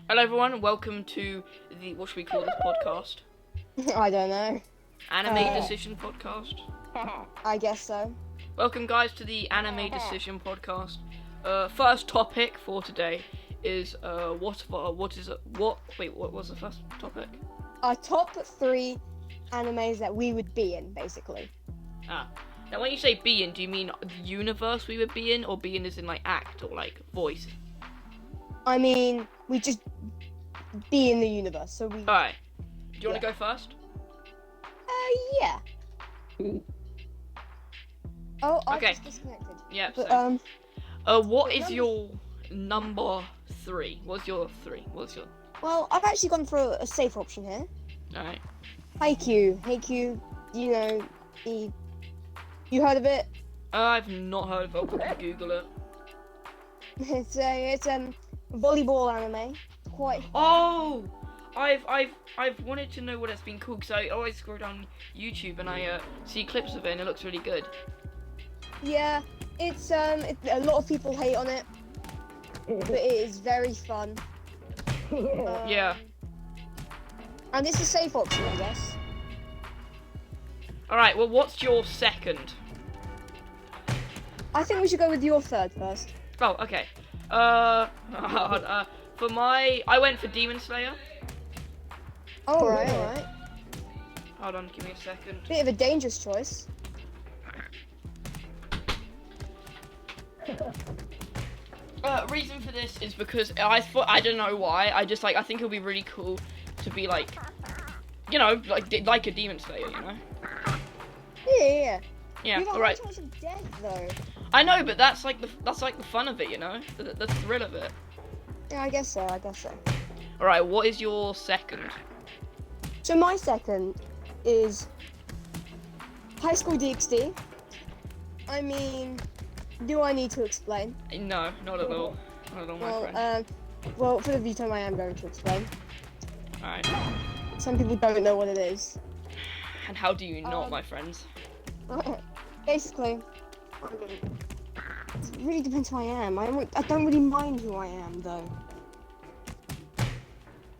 Hello everyone, welcome to the, what should we call this podcast? I don't know. Anime Decision Podcast. I guess so. Welcome guys to the Anime Decision Podcast. First topic for today is what was the first topic? Our top 3 animes that we would be in, basically. Now when you say be in, do you mean the universe we would be in, or be in as in like act or like voice? I mean, we just be in the universe, so we... Alright. Do you want to go first? Yeah. Oh, I Okay. just disconnected. Yeah, But, what is your number 3? What's your 3? Well, I've actually gone for a safe option here. Alright. Haikyuu, you know, you heard of it? I've not heard of it, I'll Google it. It's a volleyball anime. Quite. Oh, I've wanted to know what it's been called because I always scroll down YouTube and I see clips of it and it looks really good. Yeah, it's a lot of people hate on it, but it is very fun. Yeah. And it's a safe option, I guess. All right. Well, what's your second? I think we should go with your third first. Oh, okay. For I went for Demon Slayer. Alright. Hold on, give me a second. Bit of a dangerous choice. Reason for this is because I don't know why. I think it would be really cool to be like, you know, like a Demon Slayer, you know. Yeah. Yeah. You have All right. a chance of death, though. I know, but that's like the fun of it, you know, the thrill of it. Yeah, I guess so. All right. What is your second? So my second is High School DxD. I mean, do I need to explain? No, not at all. Not at all, my friend. Well, for the VTOM, I am going to explain. Alright. Some people don't know what it is. And how do you not, my friends? Basically, it really depends who I am. I don't really mind who I am, though.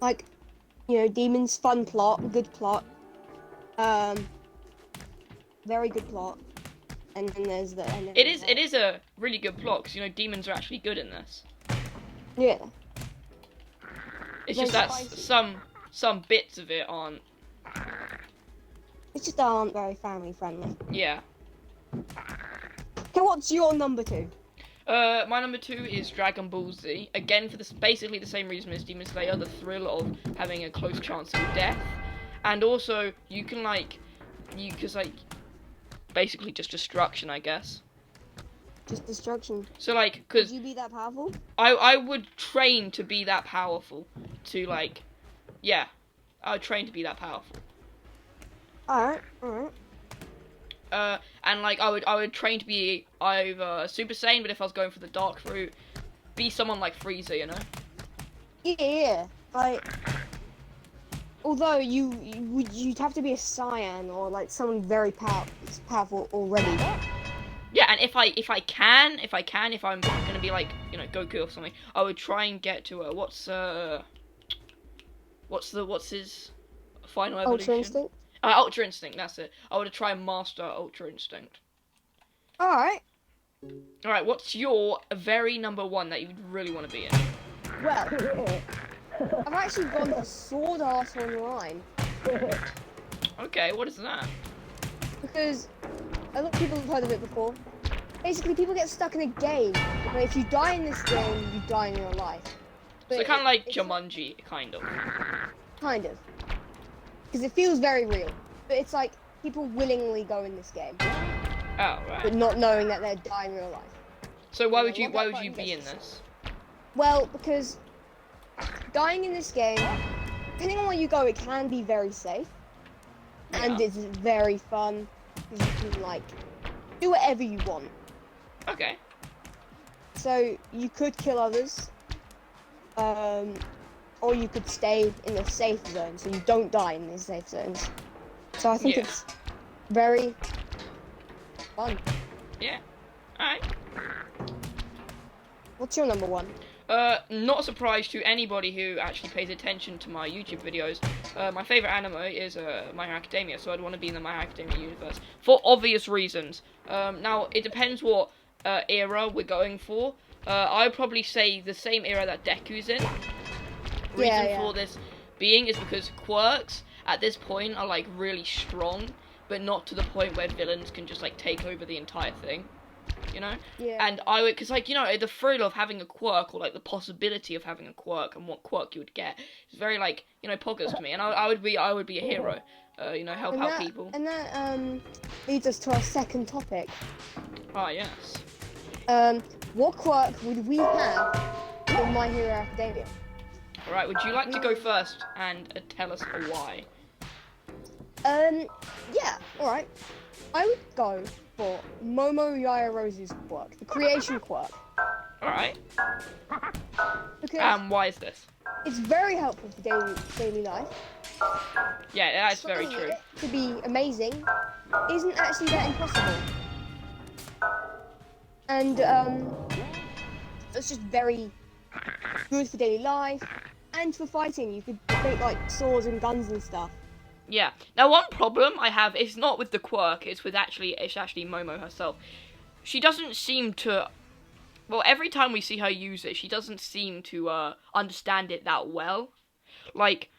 Like, you know, demons, fun plot, good plot. Very good plot. And then there's the... It is a really good plot, because, you know, demons are actually good in this. Yeah. It's just that some bits of it aren't. It's just aren't very family friendly. Yeah. Okay, what's your number 2? My number 2 is Dragon Ball Z. Again, for basically the same reason as Demon Slayer, the thrill of having a close chance of death. And also, you can, basically just destruction, I guess. Just destruction. So, because... Would you be that powerful? I would train to be that powerful. Yeah. I would train to be that powerful. Alright. And I would train to be either Super Saiyan, but if I was going for the dark route, be someone like Frieza, you know? Yeah. Like, although you'd have to be a Saiyan or like someone very powerful already. Yeah, and if I'm gonna be like, you know, Goku or something, I would try and get to what's his final evolution? Ultra Instinct. Ultra Instinct, that's it. I would try and master Ultra Instinct. Alright. Alright, what's your very number 1 that you really want to be in? Well, I've actually gone for Sword Art Online. Okay, what is that? Because a lot of people have heard of it before. Basically, people get stuck in a game, but if you die in this game, you die in real life. But So kind of like Jumanji, kind of. Kind of. Because it feels very real. But it's like people willingly go in this game, Oh, right. but not knowing that they're dying in real life. So why would Yeah, you what that be in button this? Well, because dying in this game, depending on where you go, it can be very safe. And Yeah. it's very fun. Because you can, like, do whatever you want. Okay. So, you could kill others. Or you could stay in the safe zone, so you don't die in the safe zones. So I think Yeah. it's very fun. Yeah. Alright. What's your number 1? Not a surprise to anybody who actually pays attention to my YouTube videos. My favourite anime is My Hero Academia, so I'd want to be in the My Hero Academia universe for obvious reasons. Now it depends what era we're going for. I would probably say the same era that Deku's in. Reason for this being is because quirks at this point are like really strong, but not to the point where villains can just like take over the entire thing. You know? Yeah. And I would, because, like, you know, the thrill of having a quirk, or, like, the possibility of having a quirk and what quirk you would get is very, like, you know, poggers to me. And I would be a hero, you know, help out people. And that, leads us to our second topic. Ah, yes. What quirk would we have in My Hero Academia? Alright, would you like to go first and tell us why? Yeah, alright. I would go for Momo Yaoyorozu's quirk, the creation quirk. Alright. Because Why is this? it's very helpful for daily life. Yeah, that's very Trying true. it to be amazing isn't actually that impossible. And it's just very good for daily life and for fighting. You could make like swords and guns and stuff. Yeah. Now, one problem I have is not with the quirk, it's actually Momo herself. She doesn't seem to... Well, every time we see her use it, she doesn't seem to understand it that well. Like,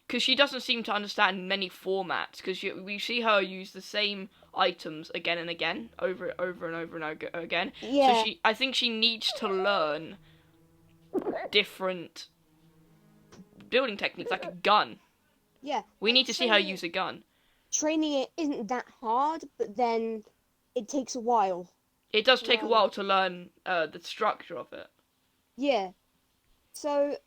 because she doesn't seem to understand many formats, because we see her use the same items again and again, over and over again. Yeah. So I think she needs to learn different building techniques, like a gun. Yeah. We need to see her use a gun. Training it isn't that hard, but then it takes a while. It does take a while to learn the structure of it. Yeah. So,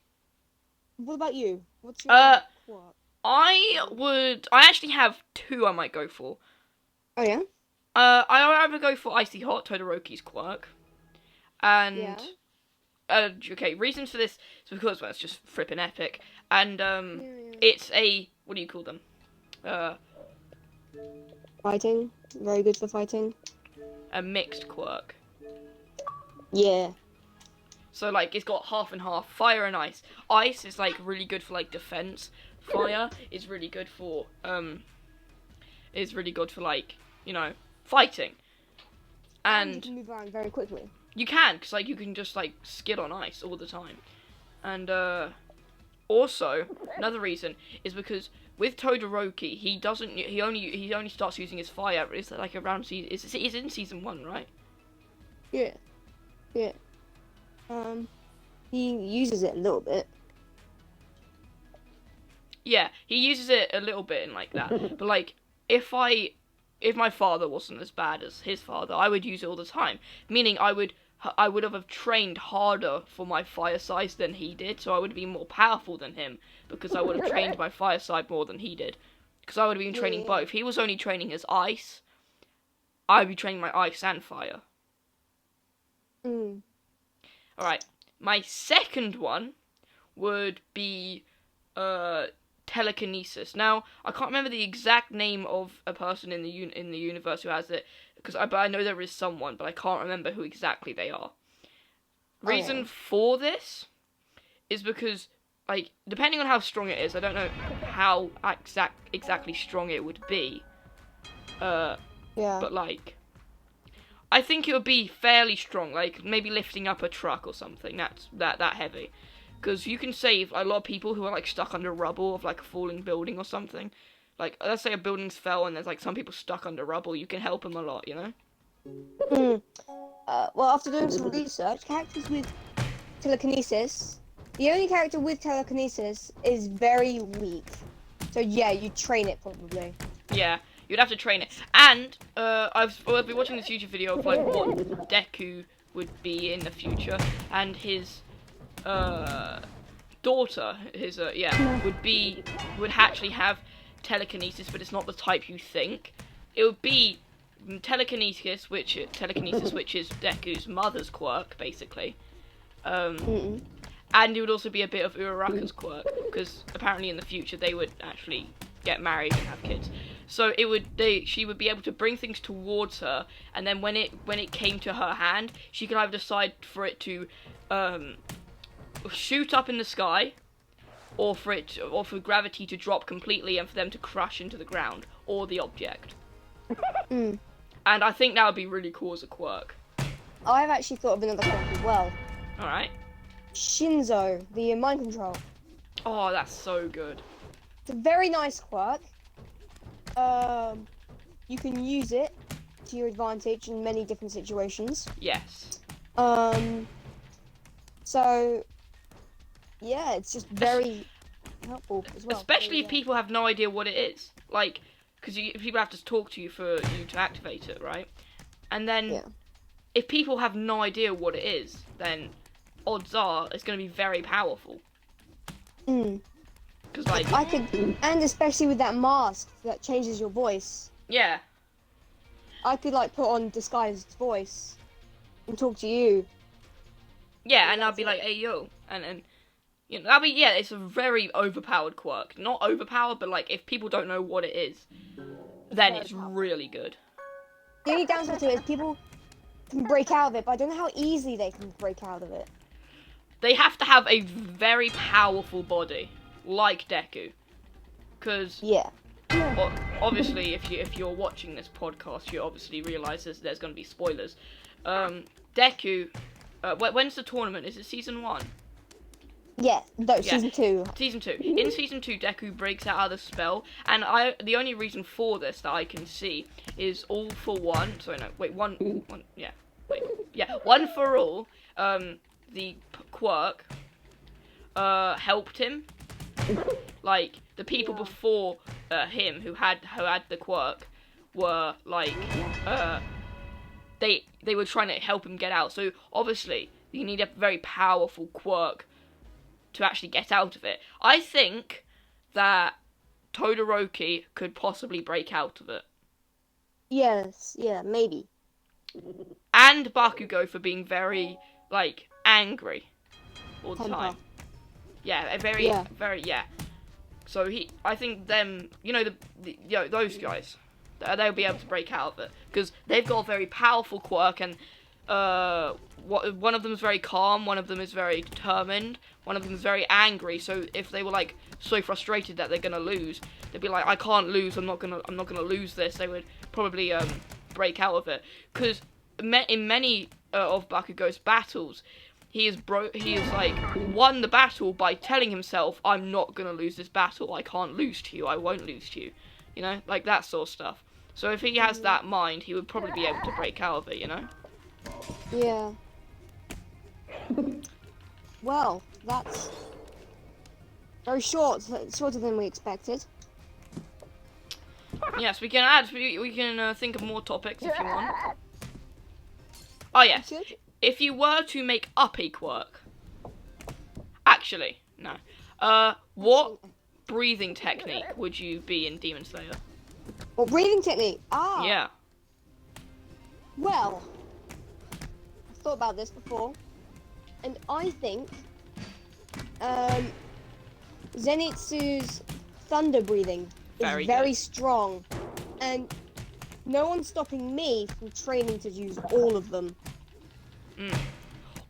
what about you? What's your quirk? I actually have two I might go for. Oh yeah? I either go for Icy Hot, Todoroki's quirk. And... Yeah. Okay, reasons for this is because, well, it's just frippin' epic. And, Yeah. it's a... What do you call them? Fighting. Very good for fighting. A mixed quirk. Yeah. So, like, it's got half and half, fire and ice. Ice is, like, really good for, like, defense. Fire is really good for, like, you know, fighting. And you can move around very quickly. you can, because, like, you can just, like, skid on ice all the time. And, also, another reason is because with Todoroki, he only starts using his fire, it's like around it's in season 1, right? Yeah. Yeah. He uses it a little bit. Yeah, he uses it a little bit in like that. But like, if my father wasn't as bad as his father, I would use it all the time. Meaning I would have trained harder for my fire size than he did, so I would be more powerful than him because I would have trained my fire side more than he did. Because I would have been training both. He was only training his ice. I would be training my ice and fire. Alright, my second one would be Telekinesis. Now, I can't remember the exact name of a person in the universe who has it, but I know there is someone, but I can't remember who exactly they are. Reason for this is because, like, depending on how strong it is, I don't know how exactly strong it would be. Yeah. But, like, I think it would be fairly strong, like, maybe lifting up a truck or something, that's that heavy. Because you can save a lot of people who are, like, stuck under rubble of, like, a falling building or something. Like, let's say a building's fell and there's, like, some people stuck under rubble, you can help them a lot, you know? Well, after doing some research, characters with telekinesis, the only character with telekinesis is very weak. So yeah, you train it probably. Yeah, you'd have to train it. And, I've been watching this YouTube video of, like, what Deku would be in the future, and his, daughter, would actually have telekinesis, but it's not the type you think. It would be telekinesis, which is Deku's mother's quirk, basically. And it would also be a bit of Uraraku's quirk, because apparently in the future they would actually get married and have kids. So she would be able to bring things towards her, and then when it came to her hand, she could either decide for it to shoot up in the sky, or for gravity to drop completely and for them to crash into the ground or the object. Mm. And I think that would be really cool as a quirk. I've actually thought of another quirk as well. All right. Shinzo, the mind control. Oh, that's so good. It's a very nice quirk. You can use it to your advantage in many different situations. Yes. So, yeah, it's just very helpful as well. Especially if people have no idea what it is. Like, because people have to talk to you for you to activate it, right? And then, if people have no idea what it is, then odds are it's going to be very powerful. Because, like... and especially with that mask that changes your voice. Yeah. I could, like, put on disguised voice and talk to you. Yeah, and I'd be like, hey, yo. And you know, it's a very overpowered quirk. Not overpowered, but, like, if people don't know what it is, then it's really good. The only downside to it is people can break out of it, but I don't know how easily they can break out of it. They have to have a very powerful body, like Deku. Because... Yeah. Well, obviously, if you're watching this podcast, you obviously realise there's going to be spoilers. Deku, when's the tournament? Is it season 1? Yeah, no, season 2. Season 2. In season 2, Deku breaks out of the spell, and the only reason for this that I can see is All for One. Sorry, no, wait, one. One for All. The quirk helped him. Like, the people before him who had the quirk were like they were trying to help him get out. So obviously you need a very powerful quirk to actually get out of it. I think that Todoroki could possibly break out of it. Yes, yeah, maybe. And Bakugo for being very, like, angry all the time. Yeah, very. So I think them, you know, those guys, they'll be able to break out of it because they've got a very powerful quirk, and one of them is very calm, one of them is very determined, one of them is very angry. So if they were like so frustrated that they're gonna lose, they'd be like, I can't lose. I'm not gonna lose this. They would probably break out of it because in many of Bakugo's battles, he is like won the battle by telling himself, I'm not gonna lose this battle. I can't lose to you. I won't lose to you. You know, like that sort of stuff. So if he has that mind, he would probably be able to break out of it. You know. Yeah. Well, that's very shorter than we expected. Yes, we can think of more topics if you want. Oh yes. If you were to make up a quirk, actually, no. What breathing technique would you be in Demon Slayer? What breathing technique? Ah. Yeah. Well, I've thought about this before, and I think Zenitsu's thunder breathing is very strong, and no one's stopping me from training to use all of them.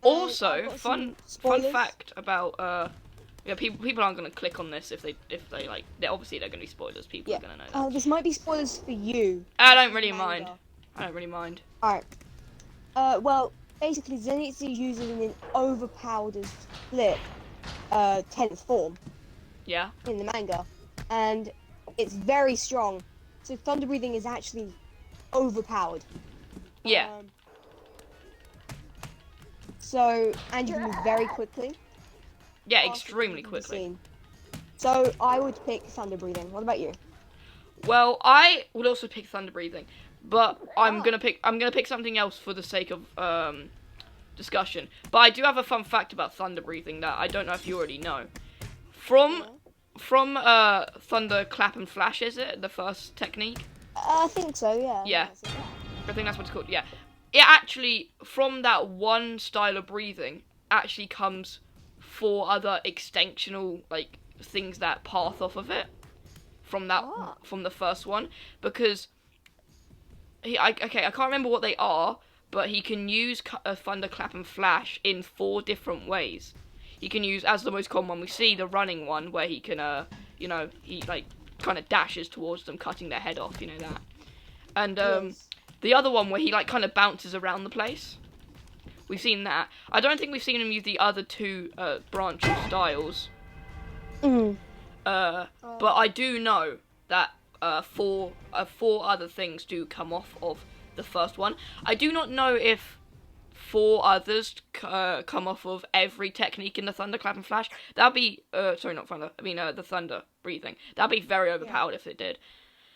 Also, fun fact about people aren't gonna click on this if they like. Obviously they're gonna be spoilers. People are gonna know that. Oh, this might be spoilers for you. I don't really mind. Alright. Well, basically Zenitsu uses an overpowered split 10th form. Yeah. In the manga, and it's very strong. So thunder breathing is actually overpowered. Yeah. So, and you can move very quickly. Yeah, extremely quickly. So I would pick thunder breathing. What about you? Well, I would also pick thunder breathing, but I'm gonna pick something else for the sake of discussion. But I do have a fun fact about thunder breathing that I don't know if you already know. From thunder clap and flash, is it the first technique? I think so. Yeah. Yeah. I think that's what it's called. Yeah. It actually, from that one style of breathing, actually comes 4 other extensional like things that path off of it from the first one, because I can't remember what they are, but he can use thunder clap and flash in 4 different ways. he can use, as the most common one, we see the running one, where he can, you know, he, like, kind of dashes towards them, cutting their head off, you know that. And, Yes. the other one where he, like, kind of bounces around the place. We've seen that. I don't think we've seen him use the other two, branching styles. Mm. But I do know that, four other things do come off of the first one. I do not know if 4 others come off of every technique in the Thunderclap and Flash. That'd be, sorry, not Thunder, I mean, the Thunder breathing. That'd be very overpowered if it did.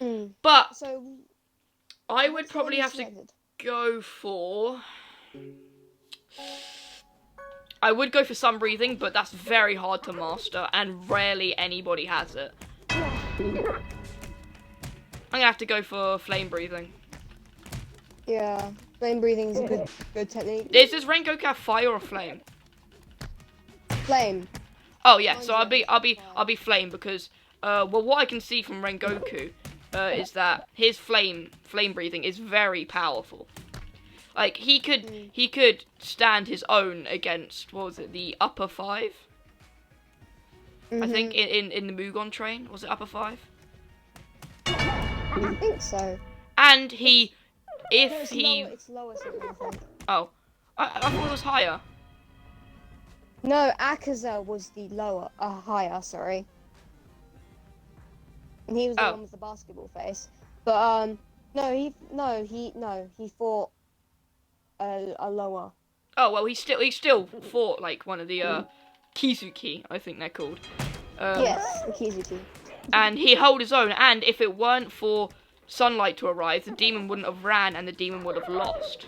Mm. But, So, I would what's the probably one have to selected? go for... I would go for sun breathing, but that's very hard to master, and rarely anybody has it. I'm gonna have to go for flame breathing. Yeah, flame breathing is a good technique. Does Rengoku have fire or flame? Flame. Oh yeah, so I'll Fire. be flame because well, what I can see from Rengoku is that his flame breathing is very powerful. Like he could stand his own against, what was it, the upper 5? I think in the Mugon train, was it upper 5? I think so. And It's lower something, I think. oh, I thought it was higher. No, Akaza was the higher, sorry. And he was the one with the basketball face. But he fought a lower. Oh well, he still fought like one of the Kizuki, I think they're called. Yes, the Kizuki. And he held his own. And if it weren't for sunlight to arrive, the demon wouldn't have ran, and the demon would have lost.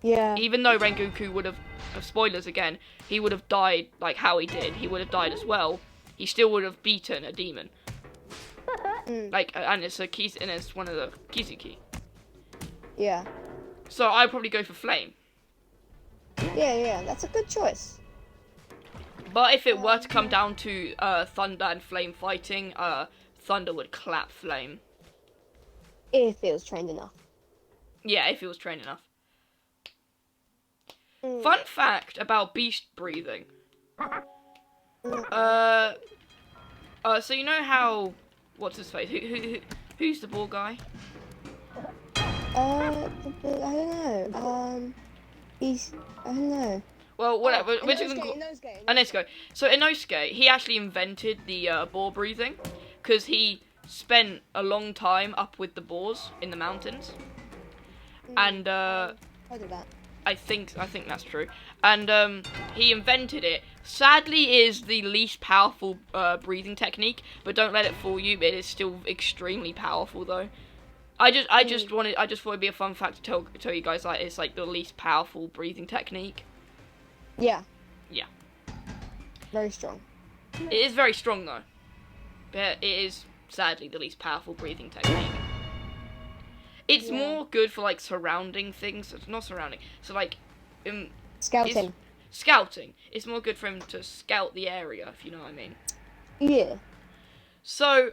Yeah. Even though Rengoku would have, spoilers again, he would have died like how he did. He would have died as well. He still would have beaten a demon. Like, and it's one of the Kizuki. Yeah. So I'd probably go for flame. Yeah, that's a good choice. But if it were to come down to thunder and flame fighting, thunder would clap flame. If it was trained enough. Yeah, if he was trained enough. Fun fact about beast breathing. So you know how, what's his face? Who's the ball guy? I don't know. I don't know. Well, whatever. Inosuke. So Inosuke, he actually invented the boar breathing because he spent a long time up with the boars in the mountains, and Heard of that. I think that's true. And he invented it. Sadly, it is the least powerful breathing technique, but don't let it fool you. It is still extremely powerful, though. I just thought it'd be a fun fact to tell you guys, like, it's like the least powerful breathing technique. Yeah. Yeah. Very strong. It is very strong though, but it is sadly the least powerful breathing technique. It's more good for like surrounding things. It's not surrounding. So like, Scouting. Scouting. It's more good for him to scout the area, if you know what I mean. Yeah. So,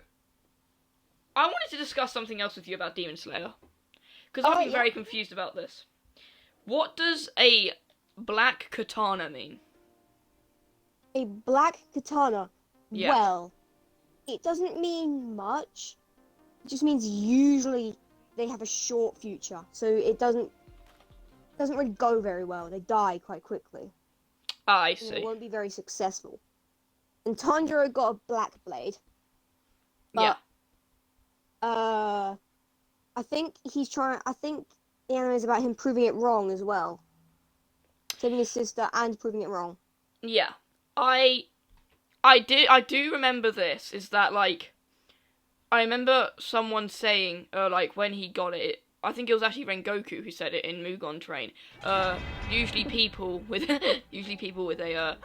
I wanted to discuss something else with you about Demon Slayer, because I've been very confused about this. What does a black katana mean? A black katana. Yeah. Well, it doesn't mean much. It just means usually they have a short future, so it doesn't really go very well. They die quite quickly. Ah, I And see. it won't be very successful. And Tanjiro got a black blade. But, I think the anime is about him proving it wrong as well. Saving his sister and proving it wrong. Yeah. I do remember this, is that, like, I remember someone saying, like, when he got it, I think it was actually Rengoku who said it in Mugon Train, usually people with a,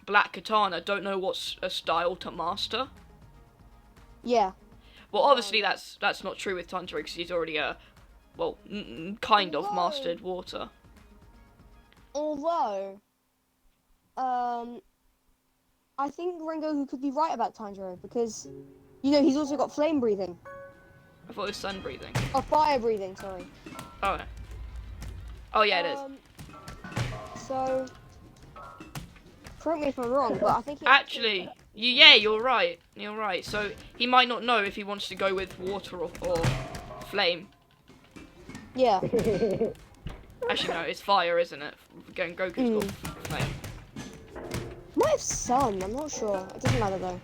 black katana don't know what's a style to master. Yeah. Well, obviously that's not true with Tanjiro, because he's already, kind of mastered water. Although, I think Rengoku could be right about Tanjiro, because, he's also got flame breathing. I thought it was sun breathing. Oh, fire breathing, sorry. Oh, yeah. Oh, yeah, it is. So, correct me if I'm wrong, but I think Actually, yeah, you're right. You're right. So he might not know if he wants to go with water or flame. Yeah. Actually, no, it's fire, isn't it? Goku's got flame. Might have sun. I'm not sure. It doesn't matter though.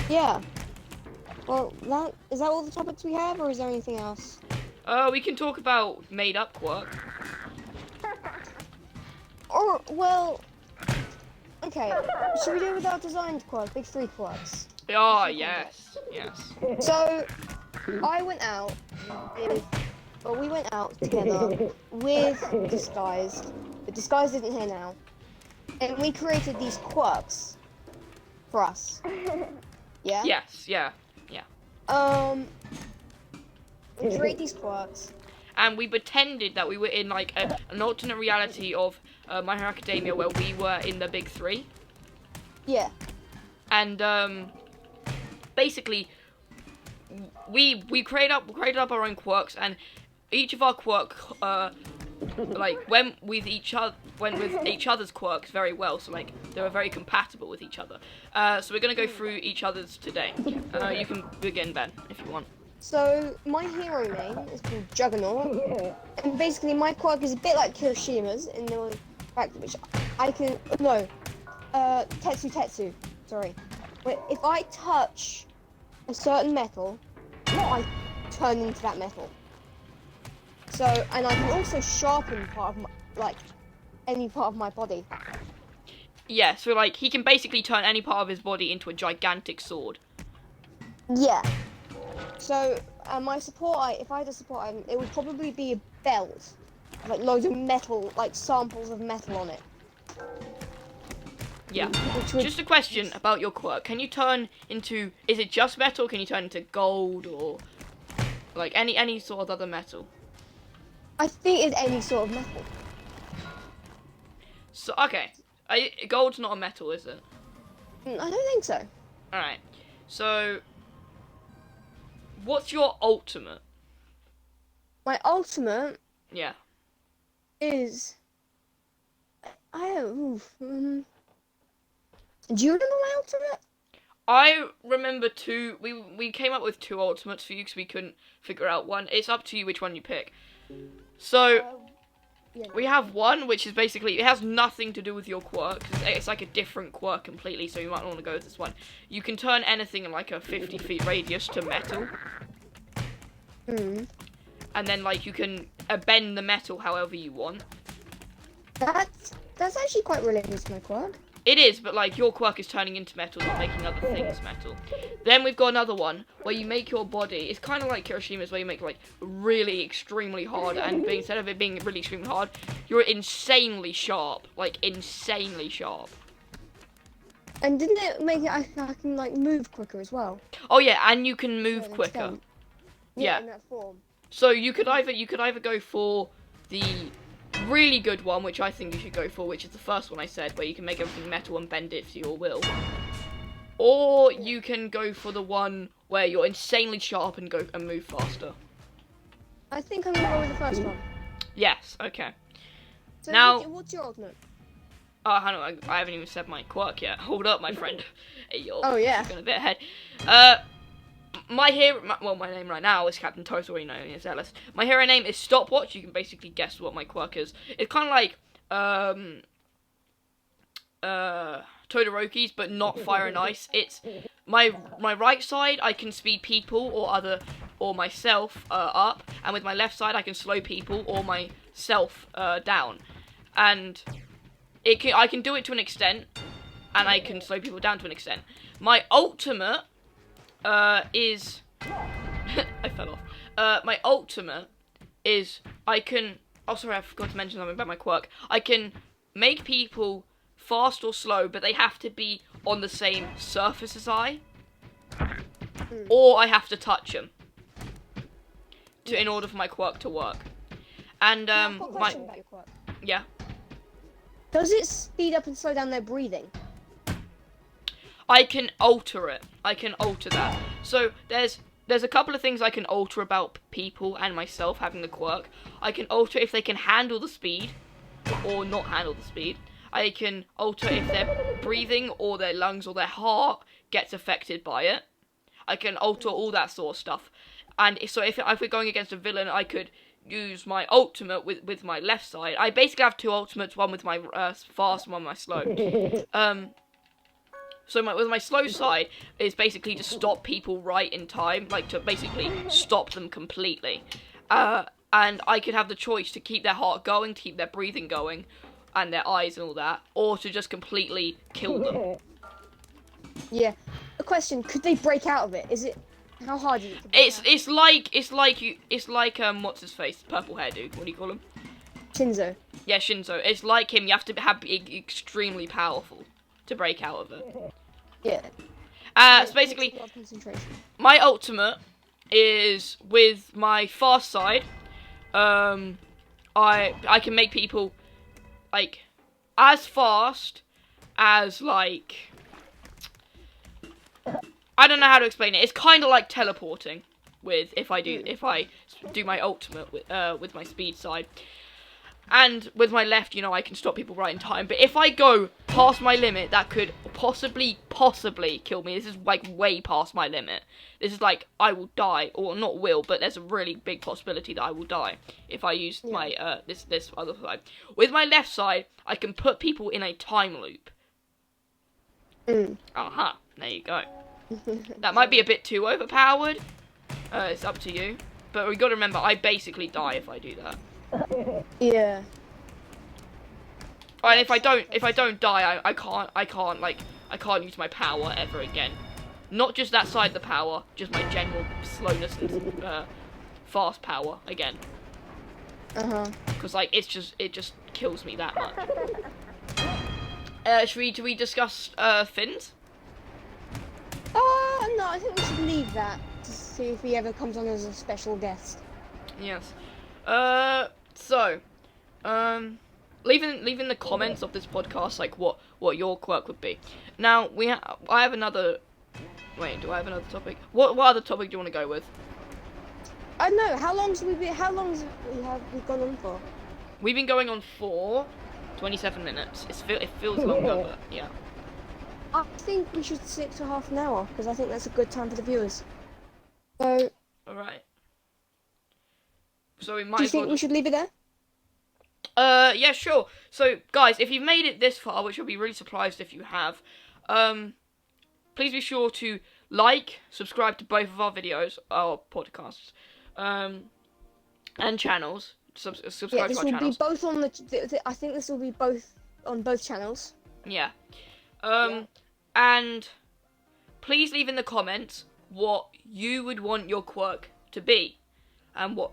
Yeah. Well, is that all the topics we have, or is there anything else? We can talk about made-up quirk. Or well, okay. Should we do it without designed quirk? Big three quirks. Oh, yes. So, we went out together with Disguised. But Disguised isn't here now. And we created these quirks for us. Yeah? Yes, yeah. We create these quirks. And we pretended that we were in, like, an alternate reality of My Hero Academia where we were in the big three. Yeah. And, basically, we created up our own quirks, and each of our quirk, went with each other's quirks very well, so, like, they were very compatible with each other. So we're gonna go through each other's today. You can begin, Ben, if you want. So, my hero name is called Juggernaut, and basically my quirk is a bit like Kiroshima's in the fact which I can, Tetsu, sorry. But if I touch a certain metal, I turn into that metal. So, and I can also sharpen part of my, any part of my body. Yeah, so, like, he can basically turn any part of his body into a gigantic sword. Yeah. So, my support if I had a support item, it would probably be a belt. Like, loads of metal, like, samples of metal on it. Yeah. Just a question about your quirk. Can you turn into... Is it just metal? Can you turn into gold or... Like, any sort of other metal? I think it's any sort of metal. So, okay. Gold's not a metal, is it? I don't think so. Alright. So... What's your ultimate? My ultimate... Yeah. Is... Do you remember my ultimate? I remember two... We came up with two ultimates for you because we couldn't figure out one. It's up to you which one you pick. So... Yeah. We have one, which is basically, it has nothing to do with your quirk. It's like a different quirk completely, so you might want to go with this one. You can turn anything in like a 50 feet radius to metal. Hmm. And then, like, you can bend the metal however you want. That's actually quite related to my quirk. It is, but, like, your quirk is turning into metal, not making other things metal. Then we've got another one, where you make your body, it's kind of like Kiroshima's, where you make, like, really extremely hard, and instead of it being really extremely hard, you're insanely sharp. Like, insanely sharp. And didn't it make it, I can, like, move quicker as well? Oh, yeah, and you can move quicker. Yeah, in that form. So you could either go for the really good one, which I think you should go for, which is the first one I said, where you can make everything metal and bend it to your will. Or you can go for the one where you're insanely sharp and go and move faster. I think I'm gonna go with the first one. Yes, okay. So now, what's your ultimate? Oh, hang on, I haven't even said my quirk yet. Hold up, my friend. Hey, yo. Oh, yeah. Going a bit ahead. My name right now is Captain Total, you know, as Ellis. My hero name is Stopwatch. You can basically guess what my quirk is. It's kind of like, Todoroki's, but not fire and ice. It's my right side, I can speed people or myself up, and with my left side, I can slow people or myself down. And I can do it to an extent, and I can slow people down to an extent. My ultimate is I fell off. My ultimate is I can. Oh, sorry, I forgot to mention something about my quirk. I can make people fast or slow, but they have to be on the same surface as I, or I have to touch them in order for my quirk to work. And I've got a question about your quirk. Yeah. Does it speed up and slow down their breathing? I can alter it. I can alter that. So there's a couple of things I can alter about people and myself having the quirk. I can alter if they can handle the speed, or not handle the speed. I can alter if their breathing or their lungs or their heart gets affected by it. I can alter all that sort of stuff. And so if we're going against a villain, I could use my ultimate with my left side. I basically have two ultimates, one with my fast and one with my slow. So with my slow side is basically to stop people right in time, like to basically stop them completely. And I could have the choice to keep their heart going, to keep their breathing going, and their eyes and all that, or to just completely kill them. Yeah. A question: could they break out of it? Is it? How hard is it? It's like what's his face, purple hair dude. What do you call him? Shinzo. Yeah, Shinzo. It's like him. You have to be extremely powerful to break out of it. Yeah. So basically, my ultimate is with my fast side. I can make people like as fast as like. I don't know how to explain it. It's kind of like teleporting with if I do my ultimate with my speed side. And with my left, you know, I can stop people right in time. But if I go past my limit, that could possibly kill me. This is like way past my limit. This is like I will die, or not will, but there's a really big possibility that I will die if I use my this other side. With my left side, I can put people in a time loop. Aha, there you go. That might be a bit too overpowered. It's up to you. But we got to remember, I basically die if I do that. Yeah. And if I don't die, I can't use my power ever again. Not just that side of the power, just my general slowness and fast power again. Because like it just kills me that much. Should we discuss fins? No, I think we should leave that to see if he ever comes on as a special guest. Yes. So, leave in the comments of this podcast like what your quirk would be. Now I have another. Wait, do I have another topic? What other topic do you want to go with? I don't know. How long have we gone on for? We've been going on for 27 minutes. It feels longer, but yeah. I think we should stick to half an hour because I think that's a good time for the viewers. So. All right. So we might. Do you think we should leave it there? Yeah, sure. So, guys, if you've made it this far, which I'll be really surprised if you have, please be sure to like, subscribe to both of our videos, our podcasts, and channels. Subscribe to our channels. This will be both on the. I think this will be both on both channels. Yeah. And please leave in the comments what you would want your quirk to be, and what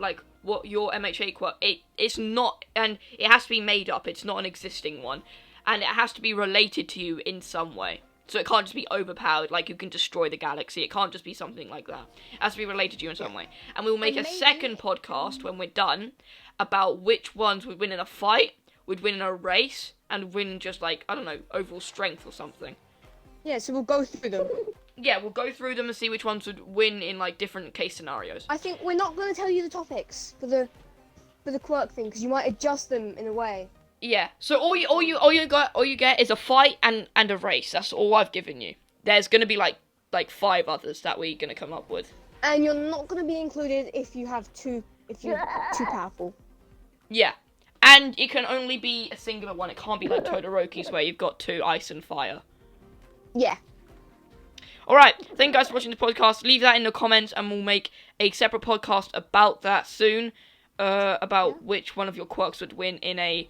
your MHA quirk. It's not, and it has to be made up. It's not an existing one, and it has to be related to you in some way. So it can't just be overpowered, like you can destroy the galaxy. It can't just be something like that. It has to be related to you in some way. And we will make a second podcast when we're done about which ones would win in a fight, would win in a race, and win just like, I don't know, overall strength or something. Yeah, so we'll go through them. Yeah, we'll go through them and see which ones would win in like different case scenarios. I think we're not going to tell you the topics for the quirk thing because you might adjust them in a way. Yeah. So all you get is a fight and a race. That's all I've given you. There's going to be like 5 others that we're going to come up with. And you're not going to be included if you're too powerful. Yeah. And it can only be a singular one. It can't be like Todoroki's where you've got 2 ice and fire. Yeah. Alright, thank you guys for watching the podcast. Leave that in the comments and we'll make a separate podcast about that soon. About which one of your quirks would win in a...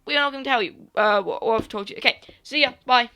We're not going to tell you what I've told you. Okay, see ya. Bye.